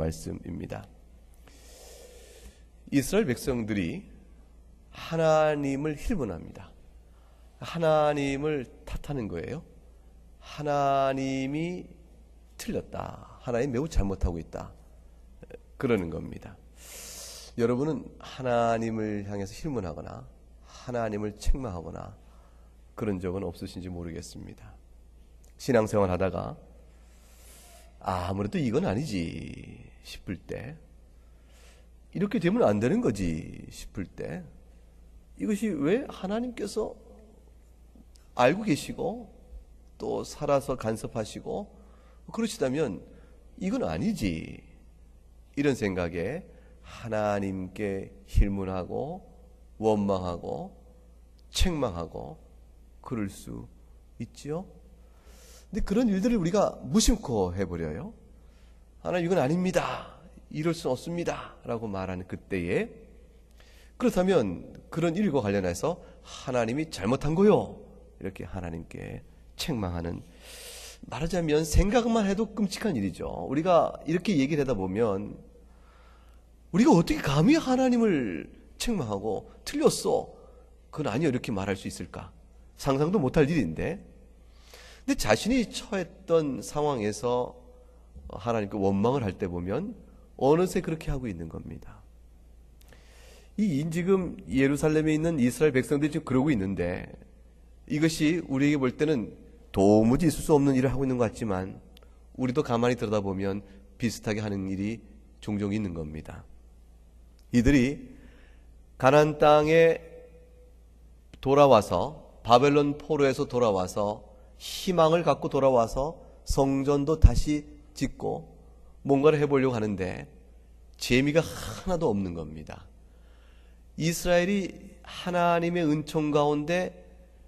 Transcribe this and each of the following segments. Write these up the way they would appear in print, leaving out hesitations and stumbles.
말씀입니다. 이스라엘 백성들이 하나님을 힐문합니다. 하나님을 탓하는 거예요. 하나님이 틀렸다. 하나님 매우 잘못하고 있다. 그러는 겁니다. 여러분은 하나님을 향해서 힐문하거나 하나님을 책망하거나 그런 적은 없으신지 모르겠습니다. 신앙생활 하다가 아무래도 이건 아니지 싶을 때, 이렇게 되면 안 되는 거지 싶을 때, 이것이 왜 하나님께서 알고 계시고 또 살아서 간섭하시고 그러시다면 이건 아니지, 이런 생각에 하나님께 힐문하고 원망하고 책망하고 그럴 수 있지요. 근데 그런 일들을 우리가 무심코 해버려요. 하나님 이건 아닙니다, 이럴 수는 없습니다 라고 말하는 그때에, 그렇다면 그런 일과 관련해서 하나님이 잘못한 거요, 이렇게 하나님께 책망하는, 말하자면 생각만 해도 끔찍한 일이죠. 우리가 이렇게 얘기를 하다 보면 우리가 어떻게 감히 하나님을 책망하고 틀렸어, 그건 아니요, 이렇게 말할 수 있을까? 상상도 못할 일인데, 근데 자신이 처했던 상황에서 하나님께 원망을 할 때 보면 어느새 그렇게 하고 있는 겁니다. 지금 예루살렘에 있는 이스라엘 백성들이 지금 그러고 있는데, 이것이 우리에게 볼 때는 도무지 있을 수 없는 일을 하고 있는 것 같지만 우리도 가만히 들여다보면 비슷하게 하는 일이 종종 있는 겁니다. 이들이 가나안 땅에 돌아와서, 바벨론 포로에서 돌아와서 희망을 갖고 돌아와서 성전도 다시 짓고 뭔가를 해보려고 하는데 재미가 하나도 없는 겁니다. 이스라엘이 하나님의 은총 가운데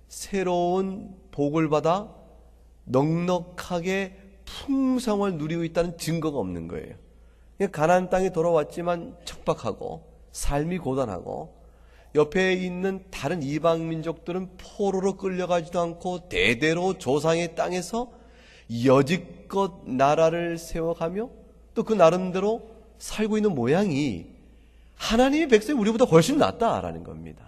새로운 복을 받아 넉넉하게 풍성을 누리고 있다는 증거가 없는 거예요. 가나안 땅에 돌아왔지만 척박하고 삶이 고단하고, 옆에 있는 다른 이방 민족들은 포로로 끌려가지도 않고 대대로 조상의 땅에서 여지껏 나라를 세워가며 또 그 나름대로 살고 있는 모양이 하나님의 백성이 우리보다 훨씬 낫다라는 겁니다.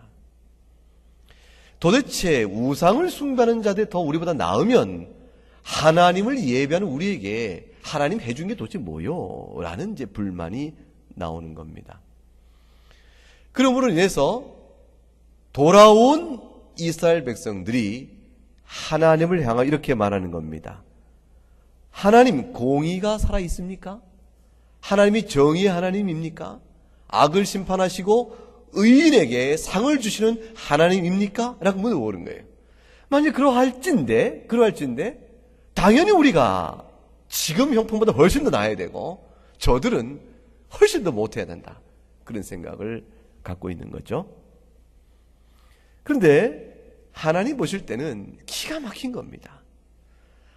도대체 우상을 숭배하는 자들이 더 우리보다 나으면 하나님을 예배하는 우리에게 하나님 해준 게 도대체 뭐요? 라는 이제 불만이 나오는 겁니다. 그러므로 인해서 돌아온 이스라엘 백성들이 하나님을 향하여 이렇게 말하는 겁니다. 하나님, 공의가 살아있습니까? 하나님이 정의의 하나님입니까? 악을 심판하시고 의인에게 상을 주시는 하나님입니까? 라고 물어보는 거예요. 만약 그러할진데 당연히 우리가 지금 형편보다 훨씬 더 나아야 되고 저들은 훨씬 더 못해야 된다, 그런 생각을 갖고 있는 거죠. 그런데 하나님 보실 때는 기가 막힌 겁니다.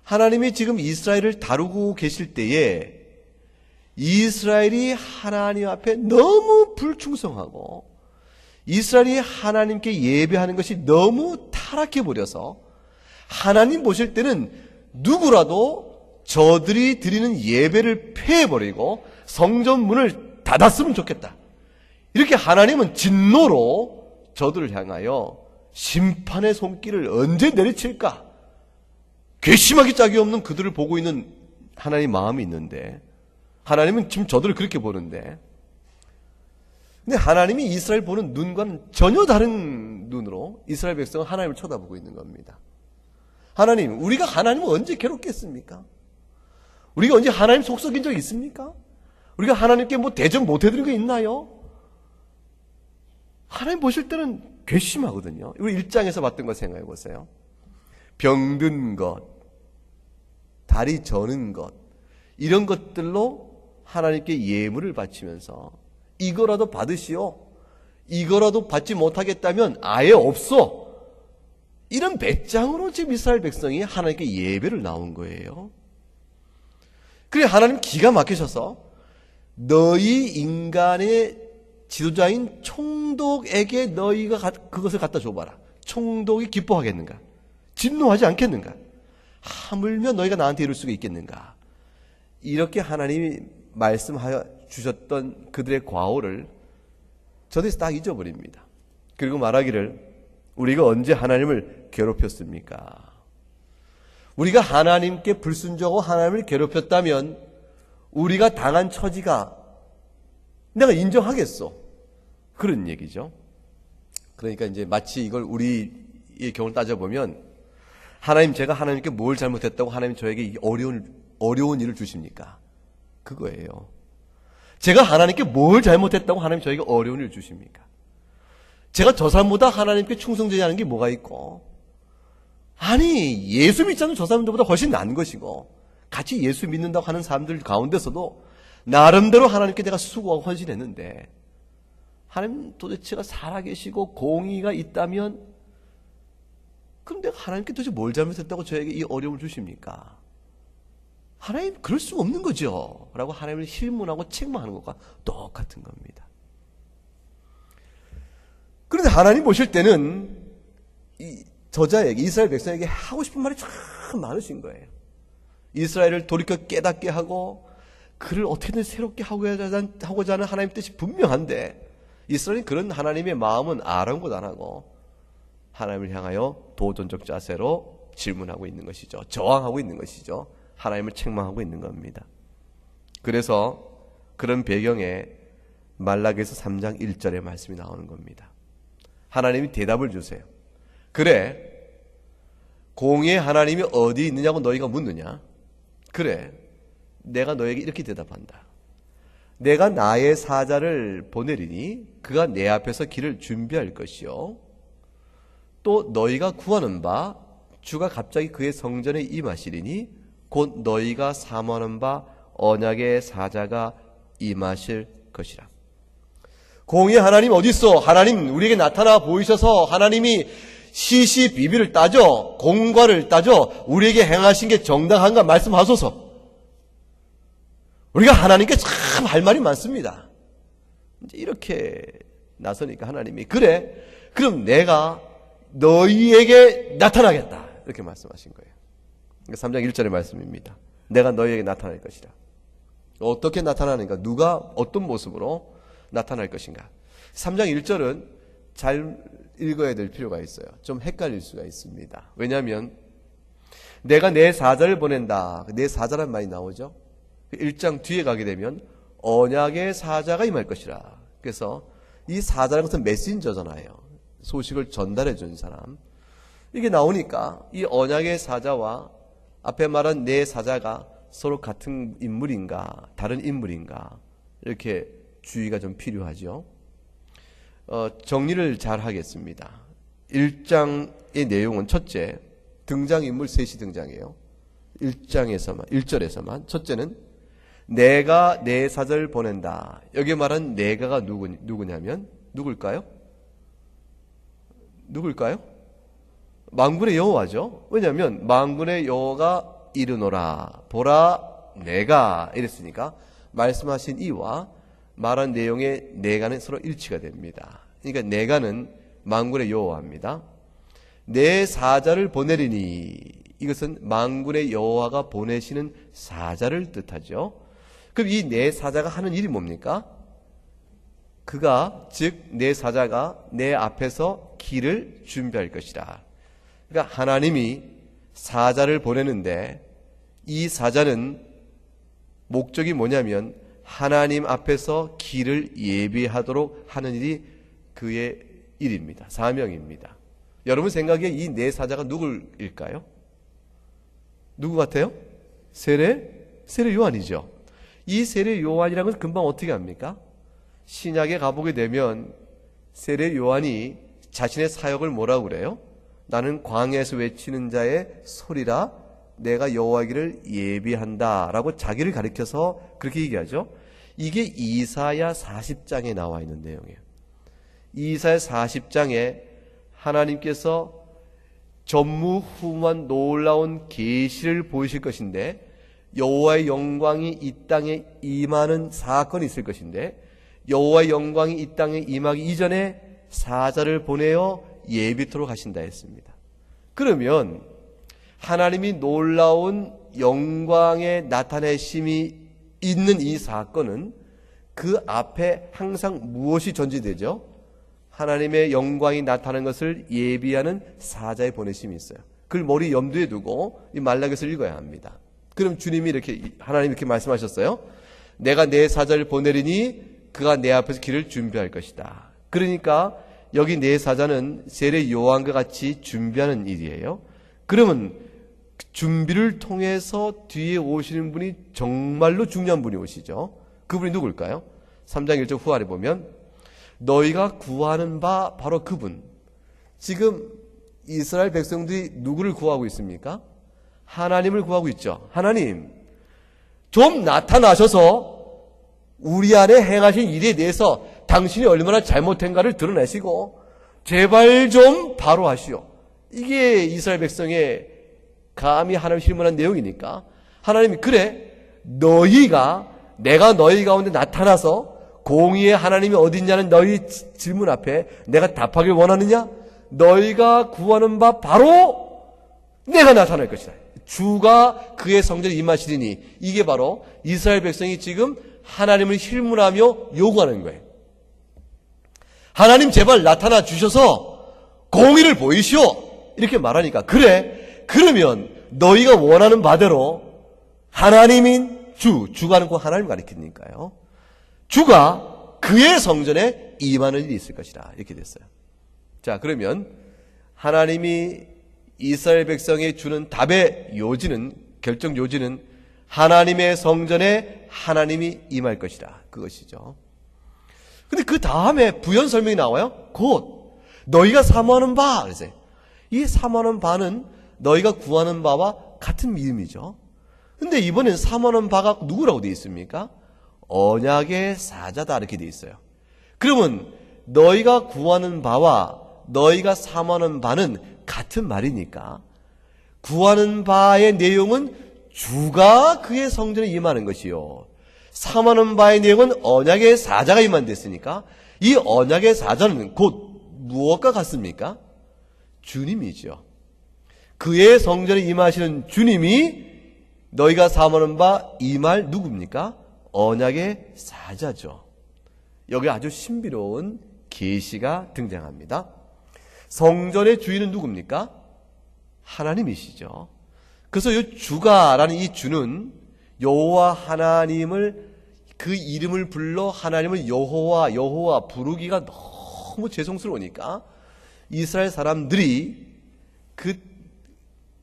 하나님이 지금 이스라엘을 다루고 계실 때에 이스라엘이 하나님 앞에 너무 불충성하고 이스라엘이 하나님께 예배하는 것이 너무 타락해버려서 하나님 보실 때는 누구라도 저들이 드리는 예배를 폐해버리고 성전 문을 닫았으면 좋겠다, 이렇게 하나님은 진노로 저들을 향하여 심판의 손길을 언제 내리칠까, 괘씸하기 짝이 없는 그들을 보고 있는 하나님 마음이 있는데, 하나님은 지금 저들을 그렇게 보는데, 근데 하나님이 이스라엘 보는 눈과는 전혀 다른 눈으로 이스라엘 백성은 하나님을 쳐다보고 있는 겁니다. 하나님, 우리가 하나님을 언제 괴롭겠습니까? 우리가 언제 하나님 속썩인 적 있습니까? 우리가 하나님께 뭐 대접 못 해드린 거 있나요? 하나님 보실 때는 괘씸하거든요. 우리 1장에서 봤던 거 생각해 보세요. 병든 것, 다리 저는 것, 이런 것들로 하나님께 예물을 바치면서 이거라도 받으시오, 이거라도 받지 못하겠다면 아예 없어, 이런 배짱으로 지금 이스라엘 백성이 하나님께 예배를 나온 거예요. 그래 하나님 기가 막히셔서 너희 인간의 지도자인 총독에게 너희가 그것을 갖다 줘봐라. 총독이 기뻐하겠는가? 진노하지 않겠는가? 하물며 너희가 나한테 이럴 수가 있겠는가? 이렇게 하나님이 말씀하여 주셨던 그들의 과오를 저들이 딱 잊어버립니다. 그리고 말하기를 우리가 언제 하나님을 괴롭혔습니까? 우리가 하나님께 불순종하고 하나님을 괴롭혔다면 우리가 당한 처지가 내가 인정하겠어. 그런 얘기죠. 그러니까 이제 마치 이걸 우리의 경우를 따져보면 하나님, 제가 하나님께 뭘 잘못했다고 하나님 저에게 어려운 일을 주십니까? 그거예요. 제가 하나님께 뭘 잘못했다고 하나님 저에게 어려운 일을 주십니까? 제가 저 사람보다 하나님께 충성되지 않은 게 뭐가 있고, 아니 예수 믿지 않는 저 사람들보다 훨씬 나은 것이고, 같이 예수 믿는다고 하는 사람들 가운데서도 나름대로 하나님께 내가 수고하고 헌신했는데, 하나님 도대체가 살아계시고 공의가 있다면 그럼 내가 하나님께 도대체 뭘 잘못했다고 저에게 이 어려움을 주십니까? 하나님 그럴 수 없는 거죠 라고 하나님을 실문하고 책망하는 것과 똑같은 겁니다. 그런데 하나님 보실 때는 이 저자에게, 이스라엘 백성에게 하고 싶은 말이 참 많으신 거예요. 이스라엘을 돌이켜 깨닫게 하고 그를 어떻게든 새롭게 하고자 하는 하나님의 뜻이 분명한데, 이스라엘은 그런 하나님의 마음은 아랑곳 안 하고 하나님을 향하여 도전적 자세로 질문하고 있는 것이죠. 저항하고 있는 것이죠. 하나님을 책망하고 있는 겁니다. 그래서 그런 배경에 말라기서 3장 1절의 말씀이 나오는 겁니다. 하나님이 대답을 주세요. 그래, 공의의 하나님이 어디 있느냐고 너희가 묻느냐? 그래, 내가 너에게 이렇게 대답한다. 내가 나의 사자를 보내리니 그가 내 앞에서 길을 준비할 것이요, 또 너희가 구하는 바 주가 갑자기 그의 성전에 임하시리니 곧 너희가 사모하는 바 언약의 사자가 임하실 것이라. 공의의 하나님 어디 있어? 하나님 우리에게 나타나 보이셔서 하나님이 시시비비를 따져, 공과를 따져 우리에게 행하신 게 정당한가 말씀하소서. 우리가 하나님께 참 할 말이 많습니다. 이제 이렇게 나서니까 하나님이 그래, 그럼 내가 너희에게 나타나겠다 이렇게 말씀하신 거예요. 3장 1절의 말씀입니다. 내가 너희에게 나타날 것이라. 어떻게 나타나는가? 누가 어떤 모습으로 나타날 것인가? 3장 1절은 잘 읽어야 될 필요가 있어요. 좀 헷갈릴 수가 있습니다. 왜냐하면 내가 내 사자를 보낸다, 내 사자란 말이 나오죠. 1장 뒤에 가게 되면 언약의 사자가 임할 것이라. 그래서 이 사자라는 것은 메신저잖아요. 소식을 전달해 준 사람. 이게 나오니까 이 언약의 사자와 앞에 말한 내 사자가 서로 같은 인물인가 다른 인물인가, 이렇게 주의가 좀 필요하죠. 정리를 잘 하겠습니다. 1장의 내용은 첫째, 등장인물 셋이 등장해요. 1절에서만. 첫째는 내가 내 사자를 보낸다. 여기 말한 내가가 누구냐면 누굴까요? 만군의 여호와죠. 왜냐하면 만군의 여호와가 이르노라 보라 내가 이랬으니까 말씀하신 이와 말한 내용의 내가는 서로 일치가 됩니다. 그러니까 내가는 만군의 여호와입니다. 내 사자를 보내리니, 이것은 만군의 여호와가 보내시는 사자를 뜻하죠. 그럼 이 내 사자가 하는 일이 뭡니까? 그가, 즉 내 사자가 내 앞에서 길을 준비할 것이다. 그러니까 하나님이 사자를 보내는데 이 사자는 목적이 뭐냐면 하나님 앞에서 길을 예비하도록 하는 일이 그의 일입니다. 사명입니다. 여러분 생각에 이 네 사자가 누구일까요? 누구 같아요? 세례 요한이죠. 이 세례 요한이라는 건 금방 어떻게 합니까? 신약에 가보게 되면 세례 요한이 자신의 사역을 뭐라고 그래요? 나는 광야에서 외치는 자의 소리라 내가 여호와기를 예비한다 라고 자기를 가리켜서 그렇게 얘기하죠. 이게 이사야 40장에 나와 있는 내용이에요. 이사야 40장에 하나님께서 전무후무한 놀라운 계시를 보이실 것인데, 여호와의 영광이 이 땅에 임하는 사건이 있을 것인데, 여호와의 영광이 이 땅에 임하기 이전에 사자를 보내어 예비토록 하신다 했습니다. 그러면 하나님이 놀라운 영광의 나타내심이 있는 이 사건은 그 앞에 항상 무엇이 전제되죠? 하나님의 영광이 나타나는 것을 예비하는 사자의 보내심이 있어요. 그걸 머리 염두에 두고 이 말라기서를 읽어야 합니다. 그럼 주님이 하나님이 이렇게 말씀하셨어요. 내가 내 사자를 보내리니 그가 내 앞에서 길을 준비할 것이다. 그러니까 여기 내 사자는 세례 요한과 같이 준비하는 일이에요. 그러면 준비를 통해서 뒤에 오시는 분이 정말로 중요한 분이 오시죠. 그분이 누굴까요? 3장 1절 후반에 보면 너희가 구하는 바 바로 그분. 지금 이스라엘 백성들이 누구를 구하고 있습니까? 하나님을 구하고 있죠. 하나님, 좀 나타나셔서 우리 안에 행하신 일에 대해서 당신이 얼마나 잘못한가를 드러내시고 제발 좀 바로 하시오. 이게 이스라엘 백성의 감히 하나님을 실문한 내용이니까 하나님이 그래 내가 너희 가운데 나타나서 공의의 하나님이 어딨냐는 너희 질문 앞에 내가 답하길 원하느냐? 너희가 구하는 바 바로 내가 나타날 것이다. 주가 그의 성전에 임하시리니 이게 바로 이스라엘 백성이 지금 하나님을 실문하며 요구하는 거예요. 하나님 제발 나타나 주셔서 공의를 보이시오. 이렇게 말하니까 그래 그러면 너희가 원하는 바대로 하나님인 주가 하는 거 하나님 가리키니까요. 주가 그의 성전에 임하는 일이 있을 것이다. 이렇게 됐어요. 자, 그러면 하나님이 이스라엘 백성에 주는 답의 요지는, 결정 요지는 하나님의 성전에 하나님이 임할 것이다. 그것이죠. 근데 그 다음에 부연 설명이 나와요. 곧 너희가 사모하는 바. 그래서 이 사모하는 바는 너희가 구하는 바와 같은 믿음이죠. 근데 이번엔 사모하는 바가 누구라고 되어 있습니까? 언약의 사자다 이렇게 되어 있어요. 그러면 너희가 구하는 바와 너희가 사모하는 바는 같은 말이니까 구하는 바의 내용은 주가 그의 성전에 임하는 것이요. 사모하는 바의 내용은 언약의 사자가 임한댔으니까 이 언약의 사자는 곧 무엇과 같습니까? 주님이죠. 그의 성전에 임하시는 주님이 너희가 사모하는 바 이 말 누굽니까? 언약의 사자죠. 여기 아주 신비로운 계시가 등장합니다. 성전의 주인은 누굽니까? 하나님이시죠. 그래서 이 주가라는 이 주는 여호와 하나님을 그 이름을 불러 하나님을 여호와 부르기가 너무 죄송스러우니까 이스라엘 사람들이 그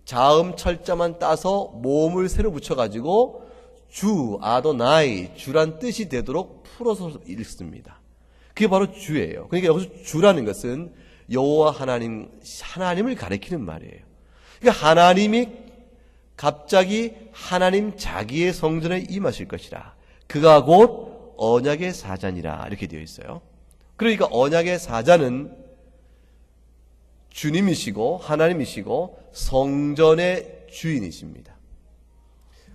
자음 철자만 따서 모음을 새로 붙여가지고 주, 아도나이, 주란 뜻이 되도록 풀어서 읽습니다. 그게 바로 주예요. 그러니까 여기서 주라는 것은 여호와 하나님을 가리키는 말이에요. 그러니까 하나님이 갑자기 하나님 자기의 성전에 임하실 것이라. 그가 곧 언약의 사자니라 이렇게 되어 있어요. 그러니까 언약의 사자는 주님이시고 하나님이시고 성전의 주인이십니다.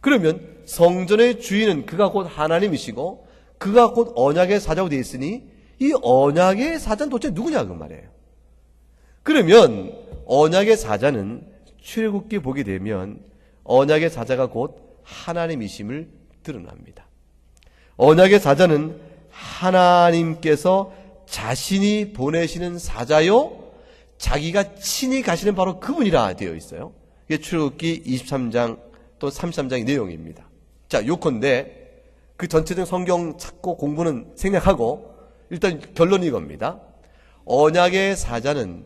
그러면 성전의 주인은 그가 곧 하나님이시고 그가 곧 언약의 사자로 되어 있으니 이 언약의 사자는 도대체 누구냐 그 말이에요. 그러면 언약의 사자는 출애굽기 보게 되면 언약의 사자가 곧 하나님이심을 드러납니다. 언약의 사자는 하나님께서 자신이 보내시는 사자요 자기가 친히 가시는 바로 그분이라 되어 있어요. 이게 출애굽기 23장 또 33장의 내용입니다. 자, 요컨대 그 전체적인 성경 찾고 공부는 생략하고 일단 결론이 이겁니다. 언약의 사자는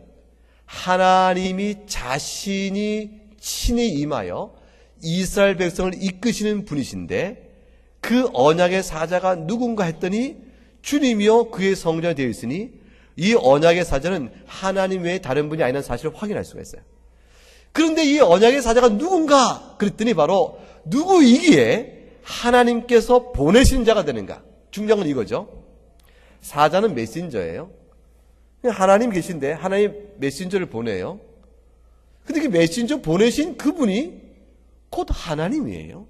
하나님이 자신이 친히 임하여 이스라엘 백성을 이끄시는 분이신데 그 언약의 사자가 누군가 했더니 주님이요 그의 성전에 되어 있으니 이 언약의 사자는 하나님 외에 다른 분이 아니라는 사실을 확인할 수가 있어요. 그런데 이 언약의 사자가 누군가 그랬더니 바로 누구이기에 하나님께서 보내신 자가 되는가. 중요한 건 이거죠. 사자는 메신저예요. 하나님 계신데 하나님 메신저를 보내요. 근데 그 메신저 보내신 그분이 곧 하나님이에요.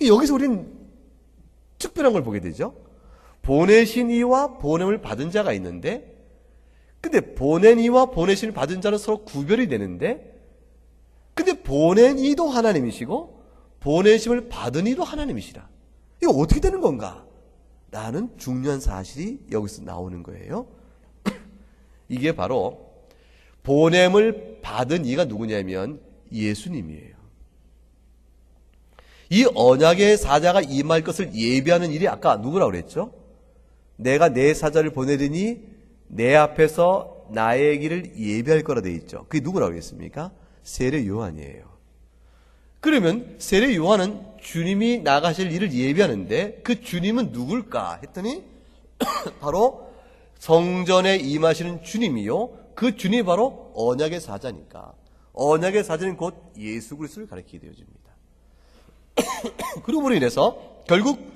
여기서 우리는 특별한 걸 보게 되죠. 보내신 이와 보냄을 받은 자가 있는데 근데 보낸 이와 보내심을 받은 자는 서로 구별이 되는데 근데 보낸 이도 하나님이시고 보내심을 받은 이도 하나님이시라. 이거 어떻게 되는 건가? 라는 중요한 사실이 여기서 나오는 거예요. 이게 바로 보냄을 받은 이가 누구냐면 예수님이에요. 이 언약의 사자가 임할 것을 예비하는 일이 아까 누구라고 그랬죠? 내가 내 사자를 보내리니 내 앞에서 나의 길을 예비할 거라 되어 있죠. 그게 누구라고 그랬습니까? 세례 요한이에요. 그러면 세례 요한은 주님이 나가실 일을 예비하는데 그 주님은 누굴까 했더니 바로 성전에 임하시는 주님이요. 그 주님이 바로 언약의 사자니까 언약의 사자는 곧 예수 그리스도를 가리키게 되어집니다. 그러므로 인해서 결국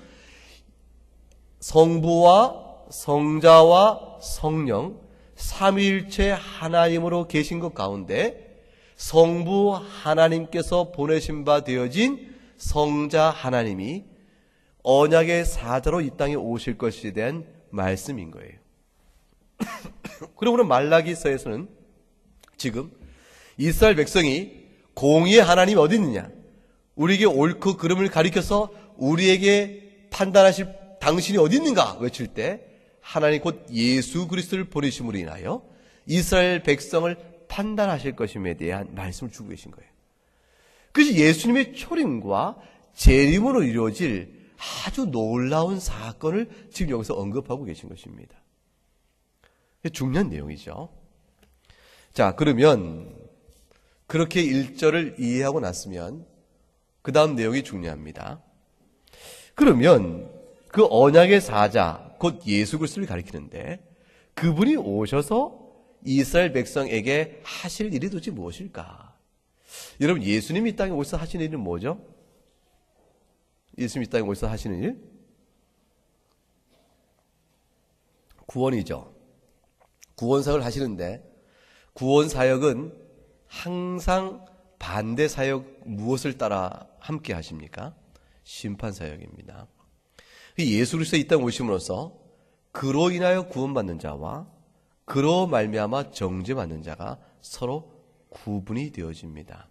성부와 성자와 성령 삼위일체 하나님으로 계신 것 가운데 성부 하나님께서 보내신 바 되어진 성자 하나님이 언약의 사자로 이 땅에 오실 것에 대한 말씀인 거예요. 그러므로 말라기서에서는 지금 이스라엘 백성이 공의의 하나님이 어디 있느냐, 우리에게 옳고 그름을 가리켜서 우리에게 판단하실 당신이 어디 있는가 외칠 때 하나님 곧 예수 그리스도를 보내심으로 인하여 이스라엘 백성을 판단하실 것임에 대한 말씀을 주고 계신 거예요. 그래서 예수님의 초림과 재림으로 이루어질 아주 놀라운 사건을 지금 여기서 언급하고 계신 것입니다. 중요한 내용이죠. 자, 그러면 그렇게 1절을 이해하고 났으면 그 다음 내용이 중요합니다. 그러면 그 언약의 사자 곧 예수 그리스도를 가리키는데 그분이 오셔서 이스라엘 백성에게 하실 일이 도대체 무엇일까? 여러분, 예수님이 이 땅에 오셔서 하시는 일은 뭐죠? 예수님이 이 땅에 오셔서 하시는 일? 구원이죠. 구원사역을 하시는데 구원 사역은 항상 반대 사역 무엇을 따라 함께 하십니까? 심판 사역입니다. 예수 그리스도 이 땅에 오심으로써 그로 인하여 구원받는 자와 그로 말미암아 정죄받는 자가 서로 구분이 되어집니다.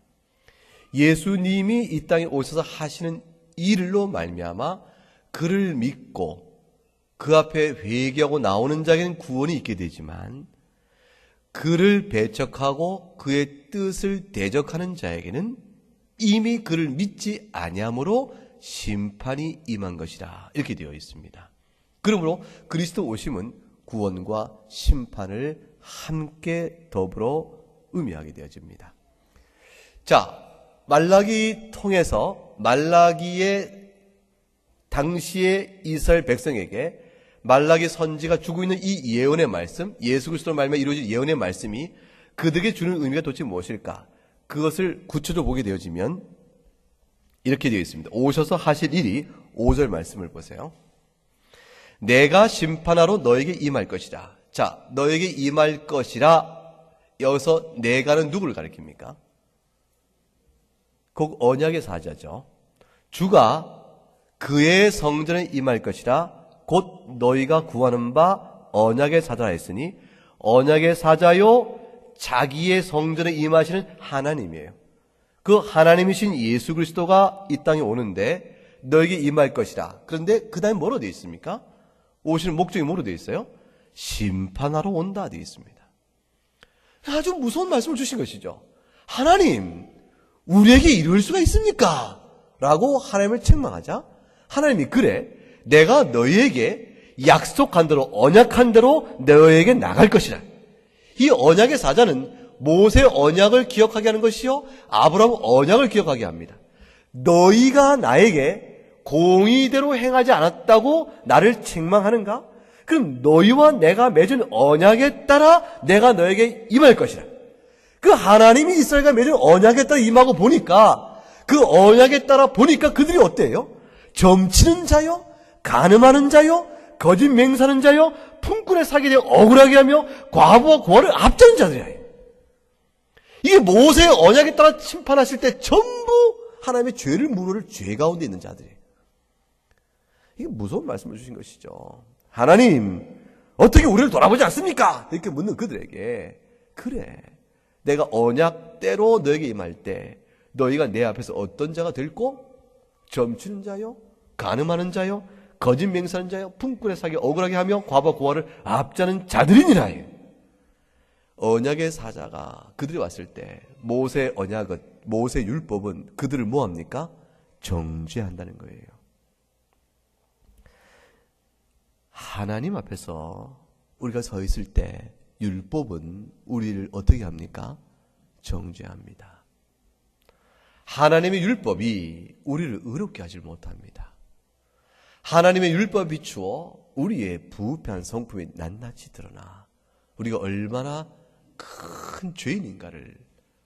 예수님이 이 땅에 오셔서 하시는 일로 말미암아 그를 믿고 그 앞에 회개하고 나오는 자에게는 구원이 있게 되지만 그를 배척하고 그의 뜻을 대적하는 자에게는 이미 그를 믿지 아니함으로 심판이 임한 것이라 이렇게 되어 있습니다. 그러므로 그리스도 오심은 구원과 심판을 함께 더불어 의미하게 되어집니다. 자, 말라기 통해서 말라기의 당시의 이스라엘 백성에게 말라기 선지가 주고 있는 이 예언의 말씀, 예수 그리스도로 말미암아 이루어진 예언의 말씀이 그들에게 주는 의미가 도대체 무엇일까? 그것을 구체적으로 보게 되어지면 이렇게 되어 있습니다. 오셔서 하실 일이 5절 말씀을 보세요. 내가 심판하러 너에게 임할 것이라. 자, 너에게 임할 것이라. 여기서 내가는 누구를 가리킵니까? 곧 언약의 사자죠. 주가 그의 성전에 임할 것이라. 곧 너희가 구하는 바 언약의 사자라 했으니 언약의 사자요 자기의 성전에 임하시는 하나님이에요. 그 하나님이신 예수 그리스도가 이 땅에 오는데 너에게 임할 것이라. 그런데 그 다음에 뭐로 되어 있습니까? 오시는 목적이 뭐로 되어 있어요? 심판하러 온다 되어 있습니다. 아주 무서운 말씀을 주신 것이죠. 하나님, 우리에게 이럴 수가 있습니까? 라고 하나님을 책망하자 하나님이 그래, 내가 너희에게 약속한 대로 언약한 대로 너희에게 나갈 것이라. 이 언약의 사자는 모세 언약을 기억하게 하는 것이요 아브라함 언약을 기억하게 합니다. 너희가 나에게 공의대로 행하지 않았다고 나를 책망하는가? 그럼 너희와 내가 맺은 언약에 따라 내가 너에게 임할 것이라. 그 하나님이 이스라엘과 맺은 언약에 따라 임하고 보니까 그 언약에 따라 보니까 그들이 어때요? 점치는 자요, 간음하는 자요, 거짓 맹세하는 자요, 품꾼의 사기에 대해 억울하게 하며 과부와 고아를 압제하는 자들이에요. 이게 모세의 언약에 따라 심판하실 때 전부 하나님의 죄를 물을 죄 가운데 있는 자들이에요. 이게 무서운 말씀을 주신 것이죠. 하나님, 어떻게 우리를 돌아보지 않습니까? 이렇게 묻는 그들에게 그래, 내가 언약대로 너에게 임할 때 너희가 내 앞에서 어떤 자가 될고? 점치는 자요, 간음하는 자요, 거짓 맹세하는 자요, 품꾼의 사기 억울하게 하며 과부와 고아를 압자는 자들이니라. 언약의 사자가 그들이 왔을 때 모세 언약은, 모세 율법은 그들을 뭐합니까? 정죄한다는 거예요. 하나님 앞에서 우리가 서 있을 때 율법은 우리를 어떻게 합니까? 정죄합니다. 하나님의 율법이 우리를 의롭게 하지 못합니다. 하나님의 율법에 비추어 우리의 부패한 성품이 낱낱이 드러나 우리가 얼마나 큰 죄인인가를,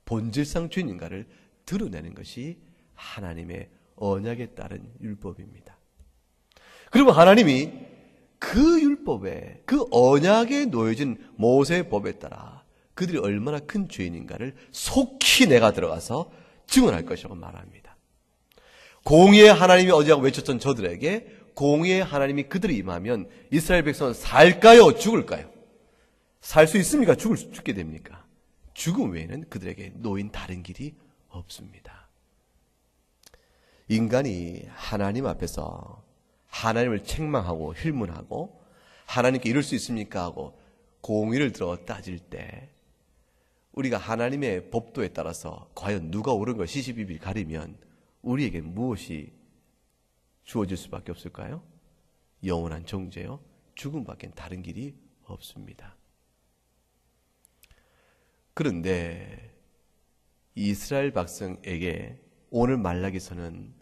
본질상 죄인인가를 드러내는 것이 하나님의 언약에 따른 율법입니다. 그리고 하나님이 그 율법에, 그 언약에 놓여진 모세의 법에 따라 그들이 얼마나 큰 죄인인가를 속히 내가 들어가서 증언할 것이라고 말합니다. 공의의 하나님이 어제하고 외쳤던 저들에게 공의의 하나님이 그들이 임하면 이스라엘 백성은 살까요? 죽을까요? 살 수 있습니까? 죽게 됩니까? 죽음 외에는 그들에게 놓인 다른 길이 없습니다. 인간이 하나님 앞에서 하나님을 책망하고 힐문하고 하나님께 이룰 수 있습니까? 하고 공의를 들어 따질 때 우리가 하나님의 법도에 따라서 과연 누가 옳은 걸 시시비비 가리면 우리에게 무엇이 주어질 수밖에 없을까요? 영원한 정죄요, 죽음밖에 다른 길이 없습니다. 그런데 이스라엘 백성에게 오늘 말라기서는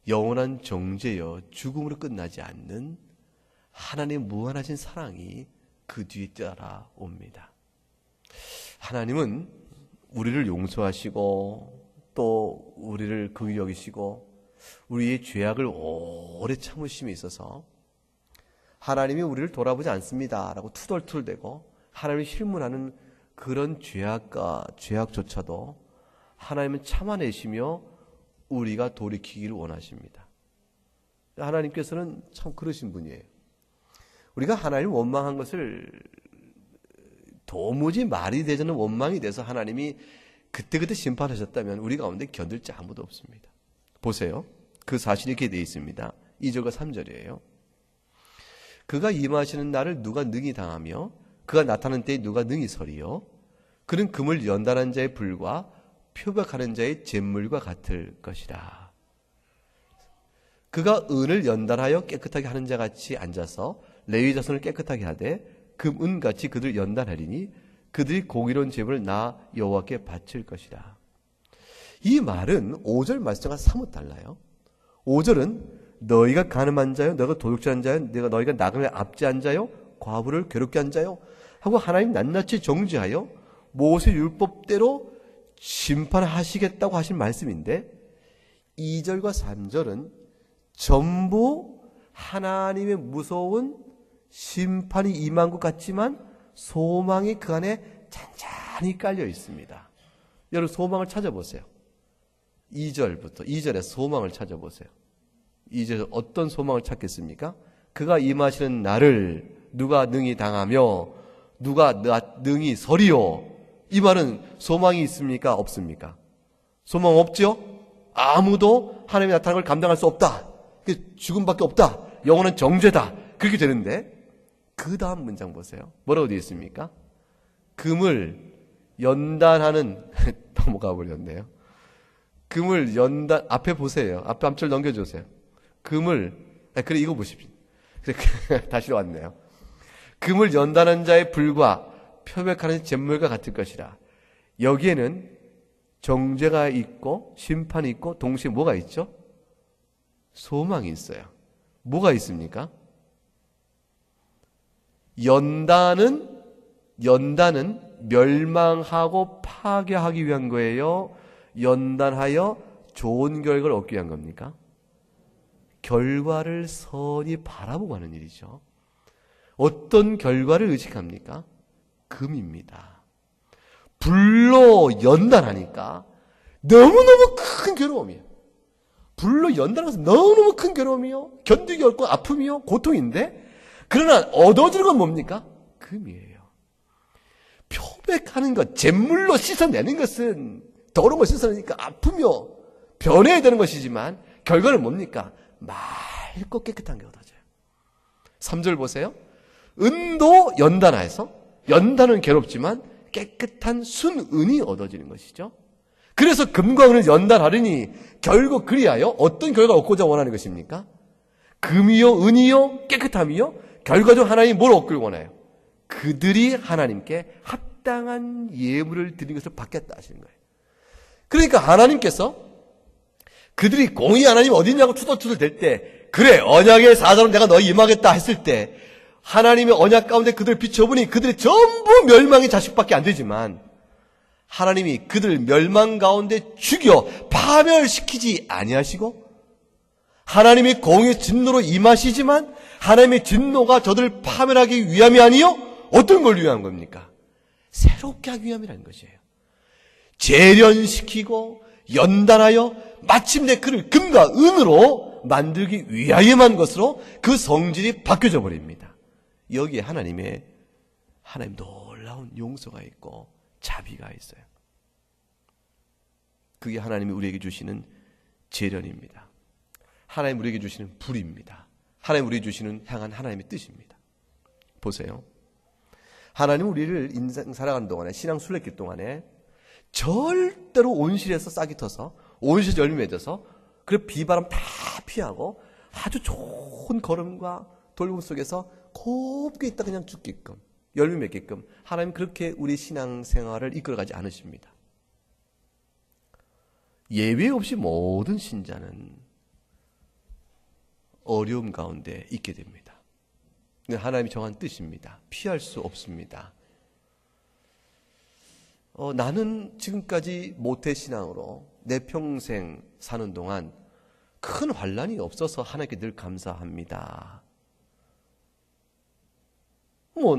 영원한 정죄여 죽음으로 끝나지 않는 하나님의 무한하신 사랑이 그 뒤에 따라옵니다. 하나님은 우리를 용서하시고 또 우리를 긍휼히 여기시고 우리의 죄악을 오래 참으심에 있어서 하나님이 우리를 돌아보지 않습니다 라고 투덜투덜대고 하나님을 힐문하는 그런 죄악조차도 하나님은 참아내시며 우리가 돌이키기를 원하십니다. 하나님께서는 참 그러신 분이에요. 우리가 하나님을 원망한 것을 도무지 말이 되지 않는 원망이 돼서 하나님이 그때그때 심판하셨다면 우리 가운데 견딜 자 아무도 없습니다. 보세요. 그 사실이 이렇게 되어 있습니다. 2절과 3절이에요. 그가 임하시는 날을 누가 능히 당하며 그가 나타나는 때에 누가 능히 서리요. 그는 금을 연단한 자의 불과 표백하는 자의 잿물과 같을 것이라. 그가 은을 연단하여 깨끗하게 하는 자같이 앉아서 레위 자손을 깨끗하게 하되 금, 은같이 그들 연단하리니 그들이 공의로운 제물을 나 여호와께 바칠 것이라. 이 말은 5절 말씀과 사뭇 달라요. 5절은 너희가 간음한 자요, 너희가 도둑질한 자요, 너희가 나그네를 압제한 자요, 과부를 괴롭게 한 자요 하고 하나님 낱낱이 정죄하여 모세 율법대로 심판하시겠다고 하신 말씀인데 2절과 3절은 전부 하나님의 무서운 심판이 임한 것 같지만 소망이 그 안에 잔잔히 깔려 있습니다. 여러분 소망을 찾아보세요. 2절에 소망을 찾아보세요. 2절에 어떤 소망을 찾겠습니까? 그가 임하시는 날을 누가 능히 당하며 누가 능히 서리요. 이 말은 소망이 있습니까? 없습니까? 소망 없죠? 아무도 하나님이 나타나는 걸 감당할 수 없다. 죽음밖에 없다. 영원한 정죄다. 그렇게 되는데 그 다음 문장 보세요. 뭐라고 되어 있습니까? 금을 연단하는 넘어가 버렸네요. 금을 연단 앞에 보세요. 앞에 한 줄 넘겨주세요. 금을 그래 이거 보십시오. 다시 왔네요. 금을 연단한 자의 불과 표백하는 잿물과 같을 것이라. 여기에는 정죄가 있고 심판이 있고 동시에 뭐가 있죠? 소망이 있어요. 뭐가 있습니까? 연단은 멸망하고 파괴하기 위한 거예요? 연단하여 좋은 결과를 얻기 위한 겁니까? 결과를 선히 바라보고 하는 일이죠. 어떤 결과를 의식합니까? 금입니다. 불로 연단하니까 너무너무 큰 괴로움이에요. 불로 연단하면서 너무너무 큰 괴로움이요. 견디기 어렵고 아픔이요. 고통인데 그러나 얻어지는 건 뭡니까? 금이에요. 표백하는 것, 잿물로 씻어내는 것은 더러운 걸 씻어내니까 아프며 변해야 되는 것이지만 결과는 뭡니까? 맑은 맑고 깨끗한 게 얻어져요. 3절 보세요. 은도 연단하여서, 연단은 괴롭지만 깨끗한 순은이 얻어지는 것이죠. 그래서 금과 은을 연단하려니 결국 그리하여 어떤 결과를 얻고자 원하는 것입니까? 금이요 은이요 깨끗함이요 결과적으로 하나님이 뭘 얻길 원해요? 그들이 하나님께 합당한 예물을 드리는 것을 받겠다 하시는 거예요. 그러니까 하나님께서 그들이 공의 하나님 어디 있냐고 투덜투덜 댈 때, 그래 언약의 사자로 내가 너희 임하겠다 했을 때 하나님의 언약 가운데 그들을 비춰보니 그들이 전부 멸망의 자식밖에 안 되지만 하나님이 그들을 멸망 가운데 죽여 파멸시키지 아니하시고, 하나님이 공의 진노로 임하시지만 하나님의 진노가 저들을 파멸하기 위함이 아니요 어떤 걸 위한 겁니까? 새롭게 하기 위함이라는 것이에요. 재련시키고 연단하여 마침내 그를 금과 은으로 만들기 위하여만 것으로 그 성질이 바뀌어져 버립니다. 여기에 하나님 놀라운 용서가 있고 자비가 있어요. 그게 하나님이 우리에게 주시는 재련입니다. 하나님 우리에게 주시는 불입니다. 하나님 우리에게 주시는 향한 하나님의 뜻입니다. 보세요. 하나님 우리를 인생 살아가는 동안에, 신앙 순례길 동안에 절대로 온실에서 싹이 터서 온실에서 열매 맺어서 그 비바람 다 피하고 아주 좋은 걸음과 돌봄 속에서 곱게 있다 그냥 죽게끔, 열매 맺게끔 하나님 그렇게 우리 신앙생활을 이끌어가지 않으십니다. 예외 없이 모든 신자는 어려움 가운데 있게 됩니다. 하나님이 정한 뜻입니다. 피할 수 없습니다. 나는 지금까지 모태신앙으로 내 평생 사는 동안 큰 환난이 없어서 하나님께 늘 감사합니다.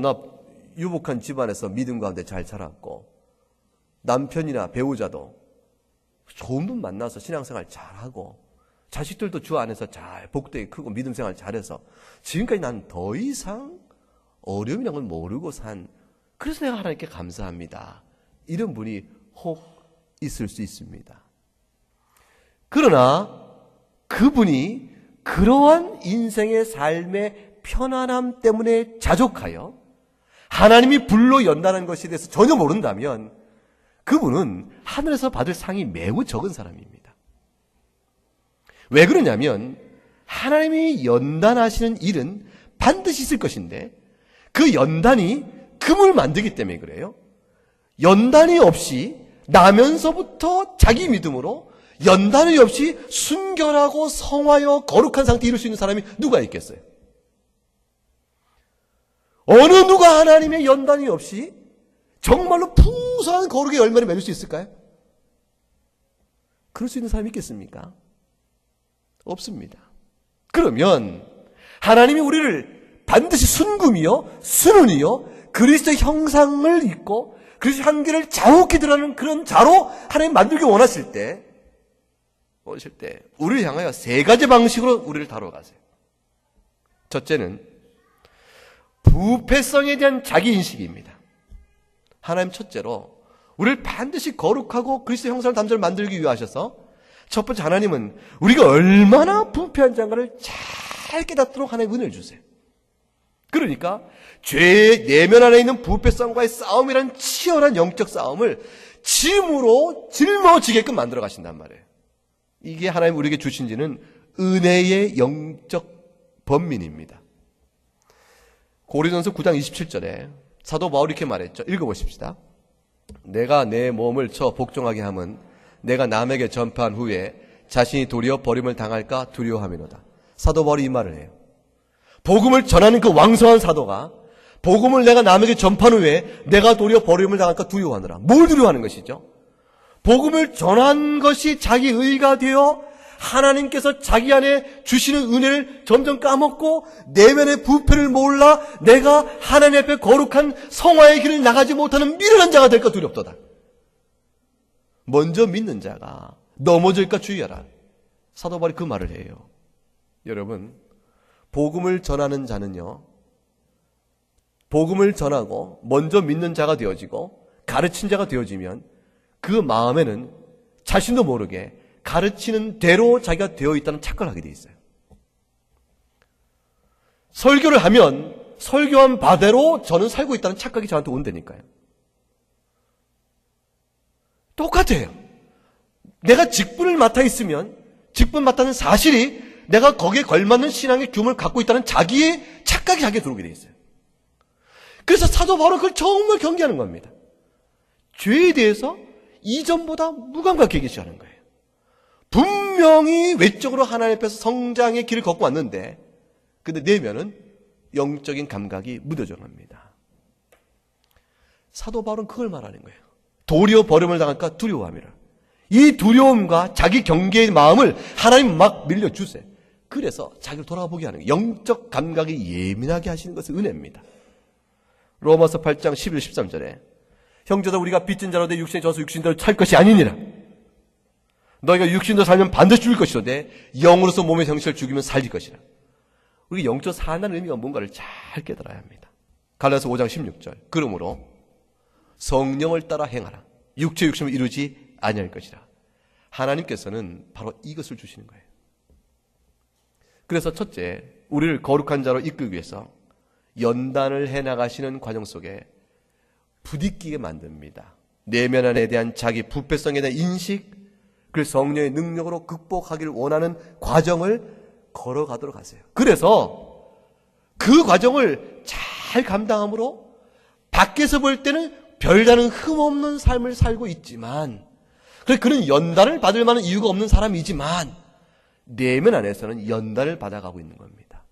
나 유복한 집안에서 믿음 가운데 잘 자랐고 남편이나 배우자도 좋은 분 만나서 신앙생활 잘하고 자식들도 주 안에서 잘 복되게 크고 믿음생활 잘해서 지금까지 난 더 이상 어려움이라는 걸 모르고 그래서 내가 하나님께 감사합니다. 이런 분이 혹 있을 수 있습니다. 그러나 그분이 그러한 인생의 삶의 편안함 때문에 자족하여 하나님이 불로 연단한 것에 대해서 전혀 모른다면 그분은 하늘에서 받을 상이 매우 적은 사람입니다. 왜 그러냐면 하나님이 연단하시는 일은 반드시 있을 것인데 그 연단이 금을 만들기 때문에 그래요. 연단이 없이 나면서부터 자기 믿음으로 연단이 없이 순결하고 성화여 거룩한 상태에 이룰 수 있는 사람이 누가 있겠어요? 어느 누가 하나님의 연단이 없이 정말로 풍성한 거룩의 열매를 맺을 수 있을까요? 그럴 수 있는 사람이 있겠습니까? 없습니다. 그러면 하나님이 우리를 반드시 순금이요 순은이요 그리스도의 형상을 입고 그리스도의 향기를 자욱히 드러나는 그런 자로 하나님 만들기 원하실 때 우리를 향하여 세 가지 방식으로 우리를 다뤄가세요. 첫째는 부패성에 대한 자기인식입니다. 하나님 첫째로 우리를 반드시 거룩하고 그리스도의 형상을 담대로 만들기 위하셔서 첫 번째 하나님은 우리가 얼마나 부패한 자인가를 잘 깨닫도록 하나님 은혜를 주세요. 그러니까 죄의 내면 안에 있는 부패성과의 싸움이란 치열한 영적 싸움을 짐으로 짊어지게끔 만들어 가신단 말이에요. 이게 하나님 우리에게 주신 지는 은혜의 영적 번민입니다. 고린도전서 9장 27절에 사도 바울이 이렇게 말했죠. 읽어보십시다. 내가 내 몸을 쳐 복종하게 함은 내가 남에게 전파한 후에 자신이 도리어 버림을 당할까 두려워함이로다. 사도 바울이 이 말을 해요. 복음을 전하는 그 왕성한 사도가 복음을 내가 남에게 전파한 후에 내가 도리어 버림을 당할까 두려워하느라. 뭘 두려워하는 것이죠? 복음을 전한 것이 자기 의가 되어 하나님께서 자기 안에 주시는 은혜를 점점 까먹고 내면의 부패를 몰라 내가 하나님 앞에 거룩한 성화의 길을 나가지 못하는 미련한 자가 될까 두렵도다. 먼저 믿는 자가 넘어질까 주의하라. 사도 바울이 그 말을 해요. 여러분, 복음을 전하는 자는요, 복음을 전하고 먼저 믿는 자가 되어지고 가르친 자가 되어지면 그 마음에는 자신도 모르게 가르치는 대로 자기가 되어 있다는 착각을 하게 돼 있어요. 설교를 하면 설교한 바대로 저는 살고 있다는 착각이 저한테 온다니까요. 똑같아요. 내가 직분을 맡아 있으면 직분 맡다는 사실이 내가 거기에 걸맞는 신앙의 규모를 갖고 있다는 자기의 착각이 자기에 들어오게 돼 있어요. 그래서 사도 바울은 그걸 정말 경계하는 겁니다. 죄에 대해서 이전보다 무감각하게 계시하는 거예요. 분명히 외적으로 하나님 앞에서 성장의 길을 걷고 왔는데 근데 내면은 영적인 감각이 무뎌져 갑니다. 사도 바울은 그걸 말하는 거예요. 도리어 버림을 당할까 두려워함이라. 이 두려움과 자기 경계의 마음을 하나님 막 밀려주세요. 그래서 자기를 돌아보게 하는 거예요. 영적 감각이 예민하게 하시는 것은 은혜입니다. 로마서 8장 11, 13절에 형제들 우리가 빚진 자로 내 육신에 져서 육신대로 살 것이 아니니라. 너희가 육신대로 살면 반드시 죽을 것이로되 영으로서 몸의 형체를 죽이면 살릴 것이라. 우리 영적 산다는 의미가 뭔가를 잘 깨달아야 합니다. 갈라디아서 5장 16절 그러므로 성령을 따라 행하라. 육체 욕심을 이루지 아니할 것이라. 하나님께서는 바로 이것을 주시는 거예요. 그래서 첫째, 우리를 거룩한 자로 이끌기 위해서 연단을 해나가시는 과정 속에 부딪히게 만듭니다. 내면 안에 대한 자기 부패성에 대한 인식, 그 성령의 능력으로 극복하기를 원하는 과정을 걸어가도록 하세요. 그래서 그 과정을 잘 감당함으로 밖에서 볼 때는 별다른 흠없는 삶을 살고 있지만 그는 연단을 받을 만한 이유가 없는 사람이지만 내면 안에서는 연단을 받아가고 있는 겁니다.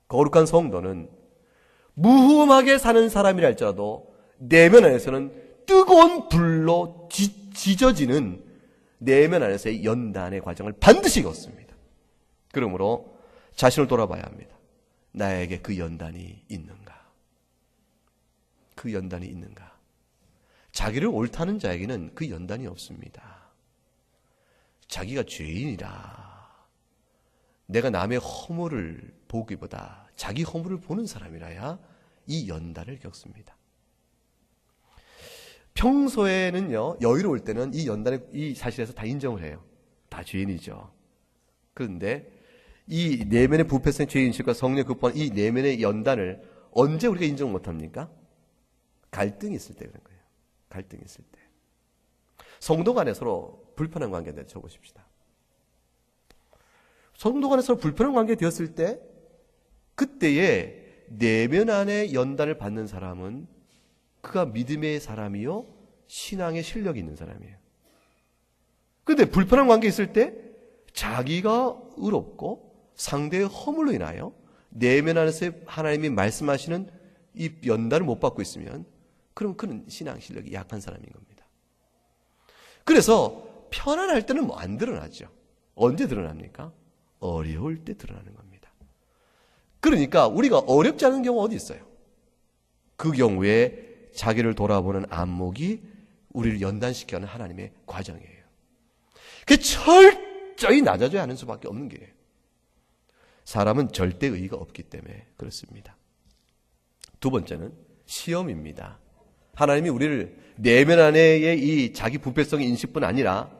거룩한 성도는 무흠하게 사는 사람이라 할지라도 내면 안에서는 뜨거운 불로 지져지는 내면 안에서의 연단의 과정을 반드시 겪습니다. 그러므로 자신을 돌아봐야 합니다. 나에게 그 연단이 있는가? 그 연단이 있는가? 자기를 옳다는 자에게는 그 연단이 없습니다. 자기가 죄인이라 내가 남의 허물을 보기보다 자기 허물을 보는 사람이라야 이 연단을 겪습니다. 평소에는요, 여유로울 때는 이 연단의 이 사실에서 다 인정을 해요. 다 죄인이죠. 그런데 이 내면의 부패성 죄인식과 성령 극복한 이 내면의 연단을 언제 우리가 인정 못합니까? 갈등이 있을 때 그런 거예요. 갈등이 있을 때. 성도 간에 서로 불편한 관계에 대해 적으십시다. 성도 간에 서로 불편한 관계가 되었을 때 그때에 내면 안에 연단을 받는 사람은 그가 믿음의 사람이요 신앙의 실력이 있는 사람이에요. 그런데 불편한 관계에 있을 때 자기가 의롭고 상대의 허물로 인하여 내면 안에서 하나님이 말씀하시는 이 연단을 못 받고 있으면 그럼 그는 신앙 실력이 약한 사람인 겁니다. 그래서 편안할 때는 뭐 안 드러나죠. 언제 드러납니까? 어려울 때 드러나는 겁니다. 그러니까 우리가 어렵지 않은 경우 어디 있어요? 그 경우에 자기를 돌아보는 안목이 우리를 연단시켜가는 하나님의 과정이에요. 그게 철저히 낮아져야 하는 수밖에 없는 게예요. 사람은 절대 의의가 없기 때문에 그렇습니다. 두 번째는 시험입니다. 하나님이 우리를 내면 안에의 이 자기 부패성의 인식뿐 아니라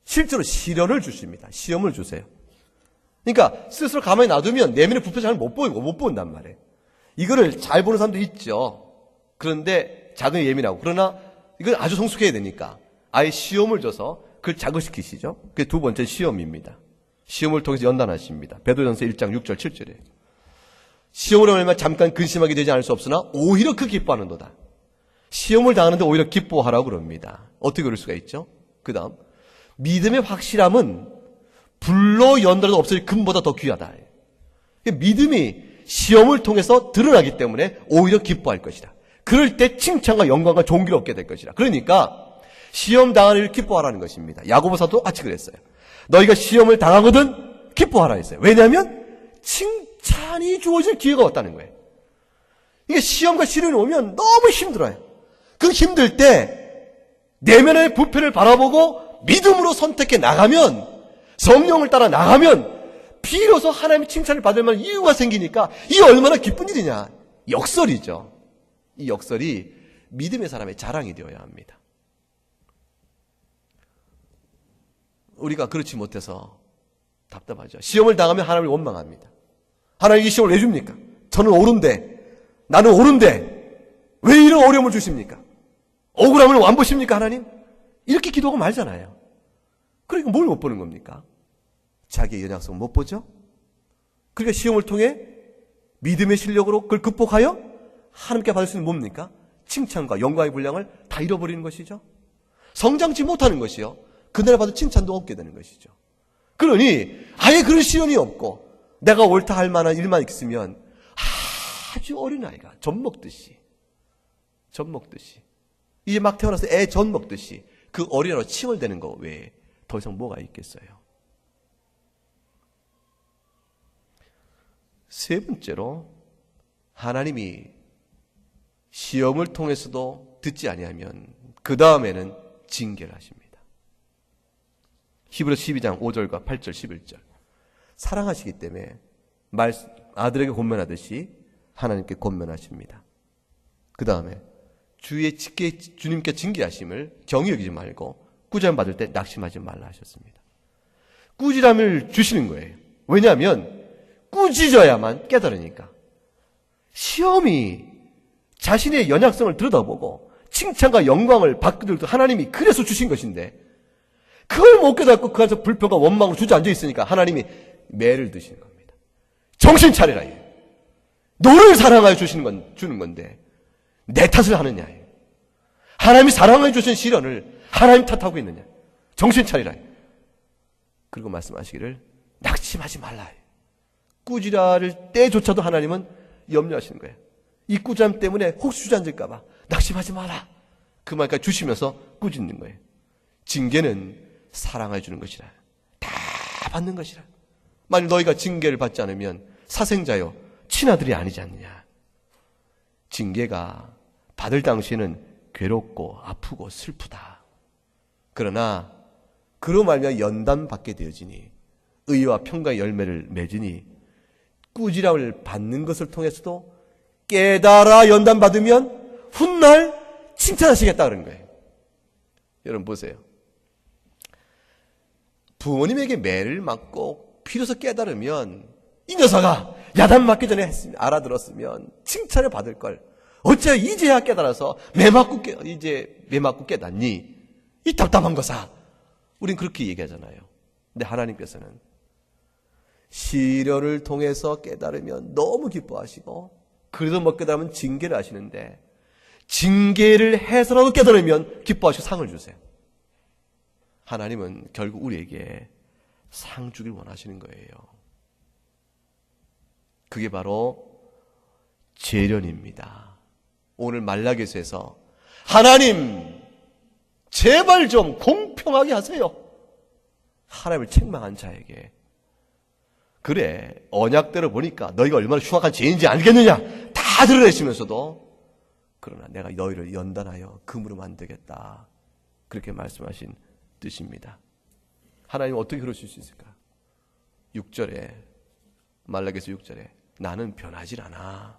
실제로 시련을 주십니다. 시험을 주세요. 그러니까 스스로 가만히 놔두면 내면의 부패성을 못 본단 말이에요. 이거를 잘 보는 사람도 있죠. 그런데 자극에 예민하고 그러나 이건 아주 성숙해야 되니까 아예 시험을 줘서 그걸 자극시키시죠. 그게 두 번째 시험입니다. 시험을 통해서 연단하십니다. 베드로전서 1장 6절 7절에 시험으로 얼마 잠깐 근심하게 되지 않을 수 없으나 오히려 그 기뻐하는도다. 시험을 당하는데 오히려 기뻐하라고 그럽니다. 어떻게 그럴 수가 있죠? 그 다음 믿음의 확실함은 불로 연단해도 없어질 금보다 더 귀하다. 믿음이 시험을 통해서 드러나기 때문에 오히려 기뻐할 것이다. 그럴 때 칭찬과 영광과 존귀를 얻게 될 것이다. 그러니까 시험 당하는 일을 기뻐하라는 것입니다. 야고보서도 똑같이 그랬어요. 너희가 시험을 당하거든 기뻐하라 했어요. 왜냐하면 칭찬이 주어질 기회가 없다는 거예요. 이게 시험과 시련이 오면 너무 힘들어요. 그 힘들 때 내면의 부패를 바라보고 믿음으로 선택해 나가면 성령을 따라 나가면 비로소 하나님의 칭찬을 받을 만한 이유가 생기니까 이게 얼마나 기쁜 일이냐. 역설이죠. 이 역설이 믿음의 사람의 자랑이 되어야 합니다. 우리가 그렇지 못해서 답답하죠. 시험을 당하면 하나님을 원망합니다. 하나님 이 시험을 왜 줍니까? 저는 옳은데, 나는 옳은데 왜 이런 어려움을 주십니까? 억울함을 안 보십니까 하나님? 이렇게 기도하고 말잖아요. 그러니까 뭘 못 보는 겁니까? 자기의 연약성을 못 보죠? 그러니까 시험을 통해 믿음의 실력으로 그걸 극복하여 하나님께 받을 수 있는 뭡니까? 칭찬과 영광의 분량을 다 잃어버리는 것이죠. 성장치 못하는 것이요. 그날 받을 칭찬도 없게 되는 것이죠. 그러니 아예 그런 시련이 없고 내가 옳다 할 만한 일만 있으면 아주 어린아이가 젖 먹듯이 이제 막 태어나서 애 젖 먹듯이 그 어린아이로 칭얼대는 거 외에 더 이상 뭐가 있겠어요. 세 번째로 하나님이 시험을 통해서도 듣지 아니하면 그 다음에는 징계를 하십니다. 히브리서 12장 5절과 8절 11절 사랑하시기 때문에 아들에게 권면하듯이 하나님께 권면하십니다. 그 다음에 주님께 징계하심을 경히 여기지 말고 꾸지람 받을 때 낙심하지 말라 하셨습니다. 꾸지람을 주시는 거예요. 왜냐하면 꾸짖어야만 깨달으니까. 시험이 자신의 연약성을 들여다보고 칭찬과 영광을 받기도 하나님이 그래서 주신 것인데 그걸 못 깨닫고 그 안에서 불평과 원망으로 주저앉아 있으니까 하나님이 매를 드시는 겁니다. 정신 차리라. 너를 사랑하여 주는 건데 내 탓을 하느냐. 하나님이 사랑하여 주신 시련을 하나님 탓하고 있느냐. 정신 차리라. 그리고 말씀하시기를 낙심하지 말라. 꾸지랄 때조차도 하나님은 염려하시는 거예요. 이 꾸지람 때문에 혹시 주저앉을까 봐 낙심하지 마라. 그 말까지 주시면서 꾸짖는 거예요. 징계는 사랑해 주는 것이라. 다 받는 것이라. 만일 너희가 징계를 받지 않으면 사생자요 친아들이 아니지 않느냐. 징계가 받을 당시에는 괴롭고 아프고 슬프다. 그러나 그로 말미암아 연단받게 되어지니 의와 평강의 열매를 맺으니 꾸지람을 받는 것을 통해서도 깨달아 연단받으면 훗날 칭찬하시겠다 그런 거예요. 여러분 보세요. 부모님에게 매를 맞고 비로소 깨달으면 이 녀석아 야단 맞기 전에 알아들었으면 칭찬을 받을 걸 어째 이제야 깨달아서 매 맞고 깨닫니? 이 답답한 거사. 우린 그렇게 얘기하잖아요. 근데 하나님께서는 시련을 통해서 깨달으면 너무 기뻐하시고 그래도 못 깨달으면 징계를 하시는데 징계를 해서라도 깨달으면 기뻐하시고 상을 주세요. 하나님은 결국 우리에게 상 주길 원하시는 거예요. 그게 바로 재련입니다. 오늘 말라기서에서 하나님 제발 좀 공평하게 하세요. 하나님을 책망한 자에게 그래 언약대로 보니까 너희가 얼마나 흉악한 죄인지 알겠느냐 다 드러내시면서도 그러나 내가 너희를 연단하여 금으로 만들겠다 그렇게 말씀하신 뜻입니다. 하나님 어떻게 그러실 수 있을까? 6절에 말라기서 6절에 나는 변하질 않아.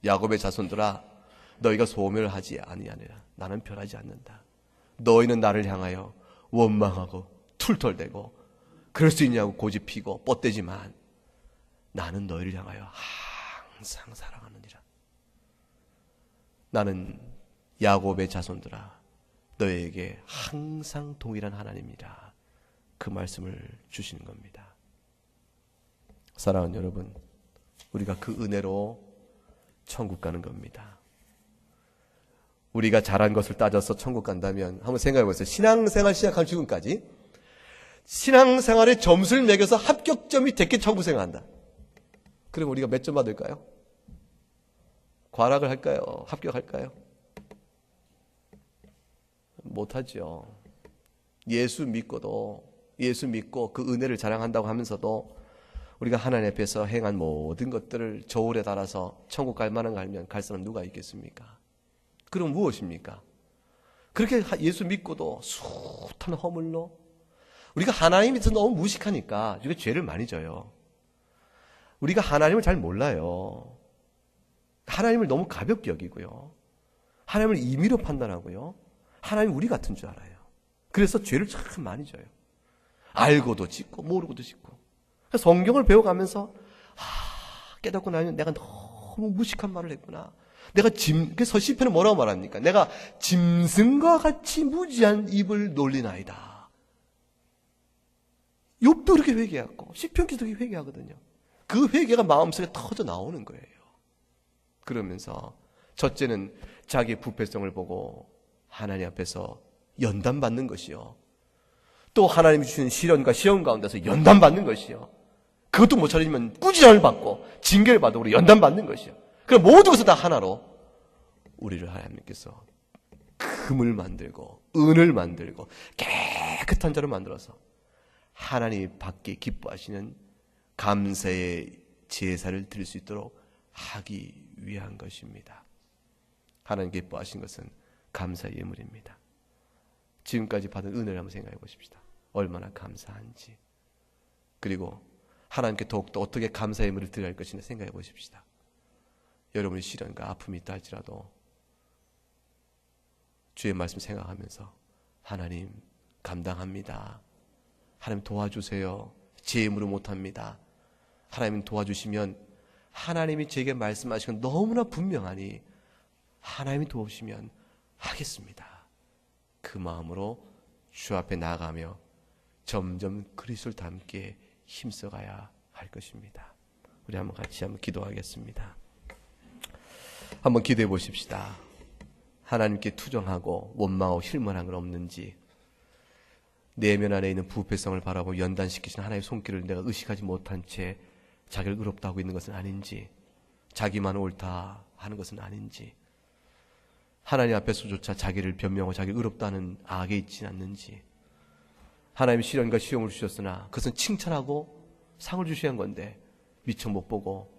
야곱의 자손들아 너희가 소멸을 하지 아니하니라. 나는 변하지 않는다. 너희는 나를 향하여 원망하고 툴툴대고 그럴 수 있냐고 고집피고 뻗대지만 나는 너희를 향하여 항상 사랑하느니라. 나는 야곱의 자손들아 너희에게 항상 동일한 하나님이라. 그 말씀을 주시는 겁니다. 사랑하는 여러분, 우리가 그 은혜로 천국 가는 겁니다. 우리가 잘한 것을 따져서 천국 간다면 한번 생각해 보세요. 신앙생활 시작한 지금까지 신앙생활에 점수를 매겨서 합격점이 됐게 천국 생활한다. 그럼 우리가 몇 점 받을까요? 과락을 할까요? 합격할까요? 못하죠. 예수 믿고 그 은혜를 자랑한다고 하면서도 우리가 하나님 앞에서 행한 모든 것들을 저울에 달아서 천국 갈 만한 거 알면 갈 사람 누가 있겠습니까? 그럼 무엇입니까? 그렇게 예수 믿고도 숱한 허물로 우리가 하나님에서 너무 무식하니까 우리가 죄를 많이 져요. 우리가 하나님을 잘 몰라요. 하나님을 너무 가볍게 여기고요. 하나님을 임의로 판단하고요. 하나님 우리 같은 줄 알아요. 그래서 죄를 참 많이 져요. 알고도 짓고 모르고도 짓고. 성경을 배워가면서 깨닫고 나면 내가 너무 무식한 말을 했구나. 내가 그래서 시편은 뭐라고 말합니까? 내가 짐승과 같이 무지한 입을 놀리나이다. 욥도 그렇게 회개하고 시편기도 그렇게 회개하거든요. 그 회개가 마음속에 터져 나오는 거예요. 그러면서 첫째는 자기의 부패성을 보고 하나님 앞에서 연단받는 것이요. 또 하나님이 주신 시련과 시험 가운데서 연단받는 것이요. 그것도 못 차리면 꾸지람을 받고 징계를 받고 우리 연단받는 것이요. 그럼 모든 것을 다 하나로 우리를 하나님께서 금을 만들고 은을 만들고 깨끗한 자로 만들어서 하나님 밖에 기뻐하시는 감사의 제사를 드릴 수 있도록 하기 위한 것입니다. 하나님 기뻐하신 것은 감사의 예물입니다. 지금까지 받은 은혜를 한번 생각해 보십시다. 얼마나 감사한지. 그리고 하나님께 더욱더 어떻게 감사의 예물을 드려야 할 것인지 생각해 보십시다. 여러분의 시련과 아픔이 있다 할지라도 주의 말씀 생각하면서 하나님 감당합니다. 하나님 도와주세요. 제 힘으로 못합니다. 하나님 도와주시면 하나님이 제게 말씀하시건 너무나 분명하니 하나님이 도우시면 하겠습니다. 그 마음으로 주 앞에 나아가며 점점 그리스도를 닮게 힘써가야 할 것입니다. 우리 한번 같이 한번 기도하겠습니다. 한번 기도해 보십시다. 하나님께 투정하고 원망하고 실망한 건 없는지, 내면 안에 있는 부패성을 바라보고 연단시키시는 하나님의 손길을 내가 의식하지 못한 채 자기를 의롭다 하고 있는 것은 아닌지, 자기만 옳다 하는 것은 아닌지, 하나님 앞에서조차 자기를 변명하고 자기를 의롭다 하는 악에 있지 않는지, 하나님이 시련과 시험을 주셨으나 그것은 칭찬하고 상을 주셔야 한 건데 미처 못 보고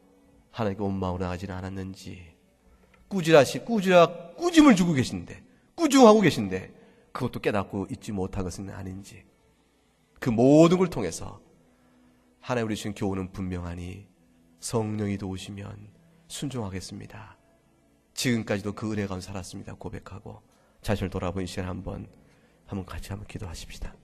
하나님께 원망으로 나가지는 않았는지, 꾸짐을 주고 계신데, 꾸중하고 계신데 그것도 깨닫고 있지 못한 것은 아닌지, 그 모든 걸 통해서 하나님 우리 주신 교훈은 분명하니 성령이 도우시면 순종하겠습니다. 지금까지도 그 은혜 가운데 살았습니다 고백하고 자신을 돌아보는 시간 한번 같이 기도하십시다.